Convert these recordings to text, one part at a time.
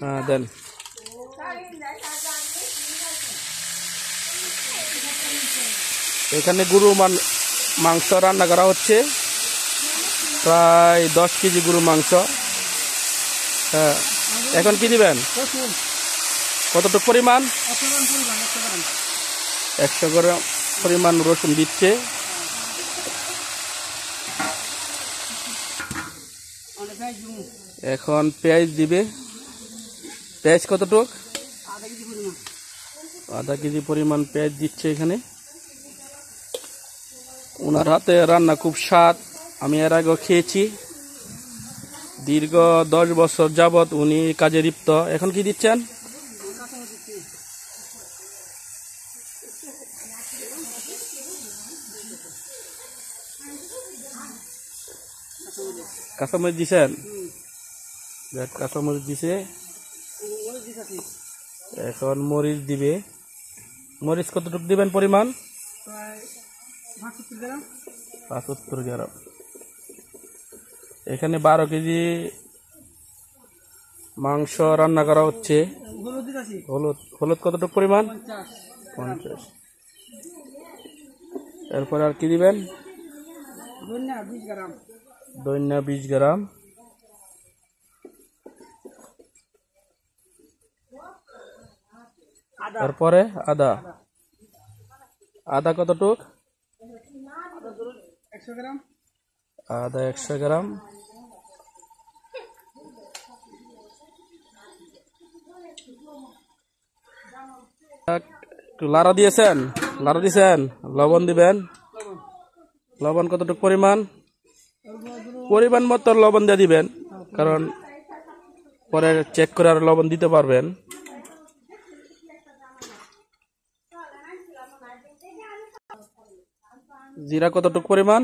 হ্যাঁ দেন। এখানে গরু মাংস রান্না করা হচ্ছে, প্রায় 10 কেজি গরু মাংস। হ্যাঁ, এখন কি দিবেন? কতটুকু পরিমাণ? 100 গ্রাম পরিমাণ রসুন দিচ্ছে। এখন পেঁয়াজ দিবে। পেঁয়াজ কতটুক? আধা কেজি পরিমাণ পেঁয়াজ দিচ্ছে এখানে। ওনার হাতে রান্না খুব স্বাদ, আমি এর আগেও খেয়েছি। দীর্ঘ 10 বছর যাবৎ উনি কাজে লিপ্ত। এখন কি দিচ্ছেন? কাঁচামরিচ দিচ্ছেন? কাঁচামরিচ দিছে। এখন মরিচ দিবে। মরিচ কতটুকু দিবেন পরিমাণ? 75 গ্রাম। এখানে 12 কেজি মাংস রান্না করা হচ্ছে। হলুদ কতটুকু পরিমাণ? 50। এরপর আর কি দিবেন? ধনিয়া 20 গ্রাম। তারপরে আদা কতটুক? আদা 100 গ্রাম। একটু লাড়া দিয়েছেন? লবণ দিবেন। লবণ কতটুকু পরিমাণ? পরিমাণ মতো লবণ দিয়ে দিবেন, কারণ পরে চেক করে আর লবণ দিতে পারবেন। জিরা কতটুকু পরিমাণ?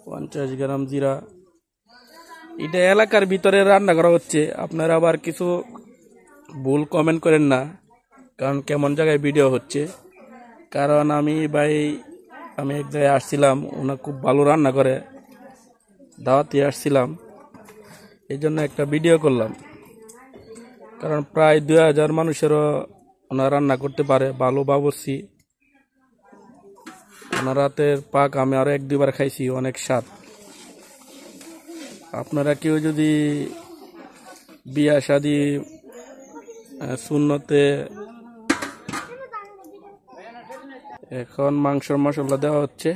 50 গ্রাম জিরা। এটা এলাকার ভিতরে রান্না করা হচ্ছে, আপনারা আবার কিছু ভুল কমেন্ট করেন না, কারণ কেমন জায়গায় ভিডিও হচ্ছে। কারণ আমি এক জায়গায় আসছিলাম, ওনা খুব ভালো রান্না করে, দাওয়াতে আসছিলাম, এই জন্য একটা ভিডিও করলাম। কারণ প্রায় 2000 মানুষেরও ওনার রান্না করতে পারে, ভালো বাবুর্চি। ওনার রাতের পাক আমি আরো 1-2 বার খাইছি, অনেক স্বাদ। আপনারা কেউ যদি বিয়া শাদী সুন্নতে, এখন মাংসের মশলা দেওয়া হচ্ছে।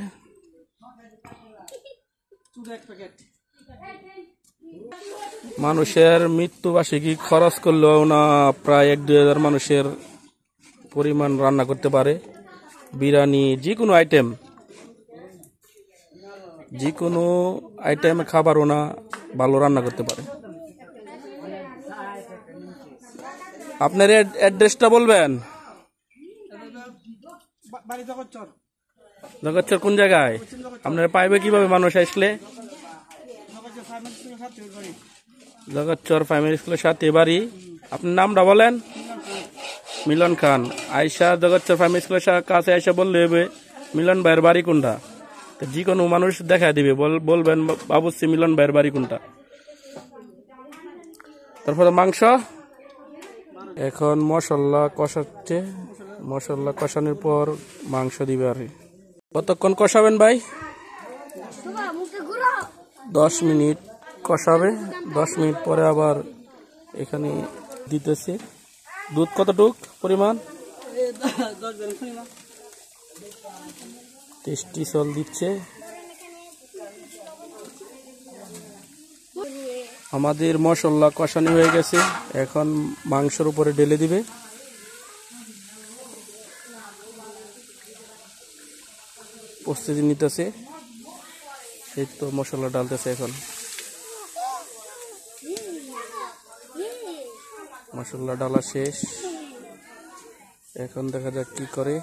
মানুষের মৃত্যুবার্ষিকী খরচ করলেও না প্রায় 1-2 হাজার মানুষের পরিমাণ রান্না করতে পারে। বিরিয়ানি, যে কোনো আইটেম খাবার ওনা ভালো রান্না করতে পারে। আপনার অ্যাড্রেসটা বলবেন? জগৎচর কোন জায়গায়? আপনারা পাইবে কিভাবে মানুষ আসলে? জগৎচর প্রাইমারি স্কুলের সাথে বাড়ি। আপনার নামটা বলেন? মিলন খান। আয়সা জগৎচর প্রাইমারি স্কুলের কাছে আয়সা বললে হবে মিলন ভাইয়ের বাড়ি কোনটা, যে কোনো মানুষ দেখা দিবে, বলবেন বাবুর্চি মিলন ভাইয়ের বাড়ি কোনটা। তারপরে মাংস এখন মশলা কষাচ্ছে। মশলা কষানোর পর মাংস দিবে। আর কতক্ষণ কষাবেন ভাই? 10 মিনিট কষাবে। 10 মিনিট পরে আবার এখানে দিতেছে। দুধ কতটুক পরিমাণ? 10টি সল দিচ্ছে। আমাদের মশলা কষানো হয়ে গেছে, এখন মাংসের উপরে ঢেলে দিবে। প্রস্তুতি নিতেছে, এই তো মশলা ডালতেছে। এখন মশলা ডালা শেষ, এখন দেখা যাক কি করে।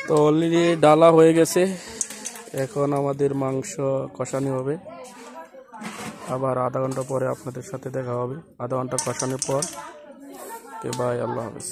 তো অলরেডি ডালা হয়ে গেছে, এখন আমাদের মাংস কষানো হবে। আবার আধা ঘন্টা পরে আপনাদের সাথে দেখা হবে। আধা ঘন্টা কষানোর পর বাই, আল্লাহ হাফেজ।